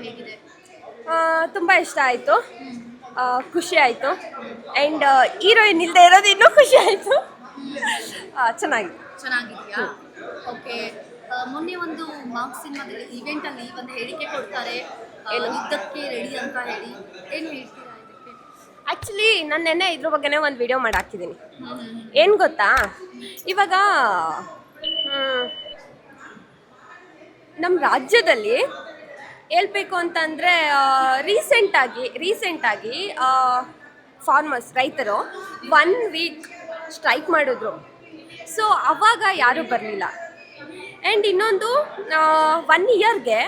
ಹೇಗಿದೆ? ತುಂಬ ಇಷ್ಟ ಆಯಿತು, ಖುಷಿ ಆಯಿತು. ಆ್ಯಂಡ್ ಹೀರೋಯಿನ್ ಇಲ್ಲದೆ ಇರೋದು ಇನ್ನೂ ಖುಷಿ ಆಯಿತು. ಚೆನ್ನಾಗಿದೆ. ಚೆನ್ನಾಗಿದೆಯಾ? ಓಕೆ. ಮೊನ್ನೆ ಒಂದು ಮಾರ್ಕ್ ಸಿನಿಮಾದಲ್ಲಿ ಇವೆಂಟಲ್ಲಿ ಒಂದು ಹೇಳಿಕೆ ಕೊಡ್ತಾರೆ, ಏನು? ಯುದ್ಧಕ್ಕೆ ರೆಡಿ ಅಂತ ಹೇಳಿ. ಏನು ಹೇಳ್ತೀರಾ ಇದಕ್ಕೆ? ಆ್ಯಕ್ಚುಲಿ ನಾನು ನೆನ್ನೆ ಇದ್ರ ಬಗ್ಗೆನೇ ಒಂದು ವಿಡಿಯೋ ಮಾಡಿ ಹಾಕಿದ್ದೀನಿ. ಏನು ಗೊತ್ತಾ, ಇವಾಗ ನಮ್ಮ ರಾಜ್ಯದಲ್ಲಿ ಹೇಳ್ಬೇಕು ಅಂತಂದರೆ ರೀಸೆಂಟಾಗಿ ಫಾರ್ಮರ್ಸ್ ರೈತರು 1 ವೀಕ್ ಸ್ಟ್ರೈಕ್ ಮಾಡಿದ್ರು. ಸೊ ಅವಾಗ ಯಾರೂ ಬರಲಿಲ್ಲ. ಆ್ಯಂಡ್ ಇನ್ನೊಂದು 1 ಇಯರ್ಗೆ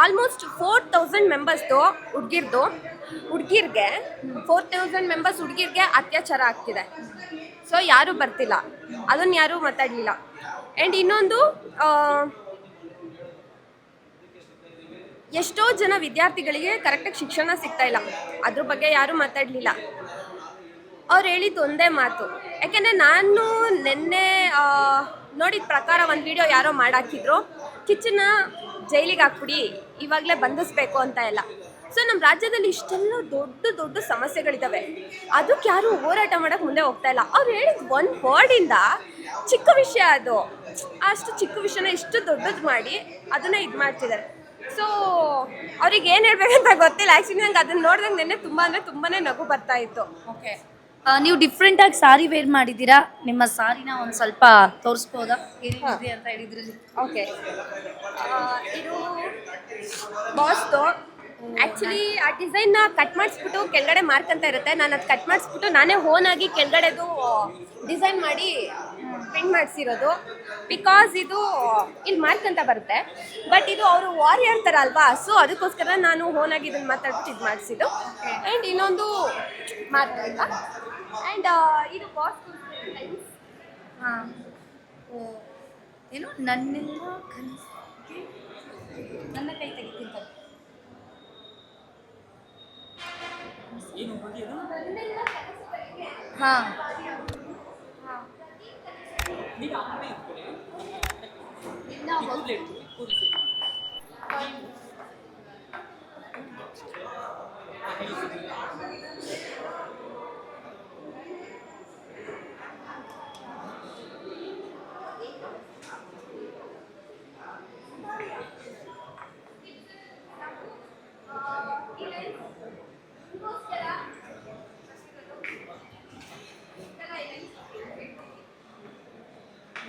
ಆಲ್ಮೋಸ್ಟ್ 4000 ಮೆಂಬರ್ಸ್ದು ಹುಡುಗಿರ್ಗೆ 4000 ಮೆಂಬರ್ಸ್ ಹುಡುಗಿರ್ಗೆ ಅತ್ಯಾಚಾರ ಆಗ್ತಿದೆ. ಸೊ ಯಾರೂ ಬರ್ತಿಲ್ಲ, ಅದನ್ನು ಯಾರೂ ಮಾತಾಡಲಿಲ್ಲ. ಆ್ಯಂಡ್ ಇನ್ನೊಂದು ಎಷ್ಟೋ ಜನ ವಿದ್ಯಾರ್ಥಿಗಳಿಗೆ ಕರೆಕ್ಟಾಗಿ ಶಿಕ್ಷಣ ಸಿಗ್ತಾ ಇಲ್ಲ, ಅದ್ರ ಬಗ್ಗೆ ಯಾರೂ ಮಾತಾಡಲಿಲ್ಲ. ಅವ್ರು ಹೇಳಿದ್ದು ಒಂದೇ ಮಾತು, ಯಾಕೆಂದರೆ ನಾನು ನಿನ್ನೆ ನೋಡಿದ ಪ್ರಕಾರ ಒಂದು ವಿಡಿಯೋ ಯಾರೋ ಮಾಡಾಕಿದ್ರು, ಕಿಚ್ಚನ್ನ ಜೈಲಿಗೆ ಹಾಕ್ಬಿಡಿ, ಇವಾಗಲೇ ಬಂಧಿಸ್ಬೇಕು ಅಂತ ಎಲ್ಲ. ಸೊ ನಮ್ಮ ರಾಜ್ಯದಲ್ಲಿ ಇಷ್ಟೆಲ್ಲ ದೊಡ್ಡ ಸಮಸ್ಯೆಗಳಿದ್ದಾವೆ, ಅದಕ್ಕೆ ಯಾರೂ ಹೋರಾಟ ಮಾಡೋಕ್ಕೆ ಮುಂದೆ ಹೋಗ್ತಾ ಇಲ್ಲ. ಅವ್ರು ಹೇಳಿದ ಒಂದು ವರ್ಡಿಂದ ಚಿಕ್ಕ ವಿಷಯ, ಅದು ಅಷ್ಟು ಚಿಕ್ಕ ವಿಷಯನ ಇಷ್ಟು ದೊಡ್ಡದು ಮಾಡಿ ಅದನ್ನೇ ಇದು ಮಾಡ್ತಿದ್ದಾರೆ. ಸೊ ಅವ್ರಿಗೆ ಏನು ಹೇಳ್ಬೇಕಂತ ಗೊತ್ತಿಲ್ಲ. ಆ್ಯಕ್ಚುಲಿ ನಂಗೆ ಅದನ್ನು ನೋಡಿದಂಗೆ ನೆನ್ನೆ ತುಂಬಾ ನಗು ಬರ್ತಾ ಇತ್ತು. ಓಕೆ. ನೀವು ಡಿಫ್ರೆಂಟಾಗಿ ಸಾರಿ ವೇರ್ ಮಾಡಿದ್ದೀರಾ, ನಿಮ್ಮ ಸಾರಿನ ಒಂದು ಸ್ವಲ್ಪ ತೋರಿಸ್ಬೋದಾ? ಏನಿದೆ ಅಂತ ಹೇಳಿದ್ರಿ. ಓಕೆ, ಇದು ಬಾಸ್ದು. ಆ್ಯಕ್ಚುಲಿ ಆ ಡಿಸೈನ್ನ ಕಟ್ ಮಾಡಿಸ್ಬಿಟ್ಟು ಕೆಳಗಡೆ ಮಾರ್ಕ್ ಅಂತ ಇರುತ್ತೆ, ನಾನು ಅದು ಕಟ್ ಮಾಡಿಸ್ಬಿಟ್ಟು ನಾನೇ ಓನಾಗಿ ಕೆಳಗಡೆದು ಡಿಸೈನ್ ಮಾಡಿ ಪ್ರಿಂಟ್ ಮಾಡಿಸಿರೋದು. ಬಿಕಾಸ್ ಇದು ಇಲ್ಲಿ ಮಾರ್ಕ್ ಅಂತ ಬರುತ್ತೆ, ಬಟ್ ಇದು ಅವರು ವಾರಿಯರ್ ಥರ ಅಲ್ವಾ, ಸೊ ಅದಕ್ಕೋಸ್ಕರ ನಾನು ಓನಾಗಿ ಇದನ್ನು ಮಾತಾಡ್ಬಿಟ್ಟು ಇದು ಮಾಡಿಸಿದ್ದು. ಆ್ಯಂಡ್ ಇನ್ನೊಂದು ಮಾರ್ಕ್ ಆಯಿತಾ. ಆ್ಯಂಡ್ ಇದು ಬಾಸ್ ಹಾಂ. ಏನು ನನ್ನೆಲ್ಲ ಕನಸು, ನನ್ನ ಕೈ ತೆಗಿತಿದ್ದ ಹಾಂ.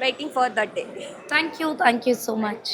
waiting for that day. Thank you so much.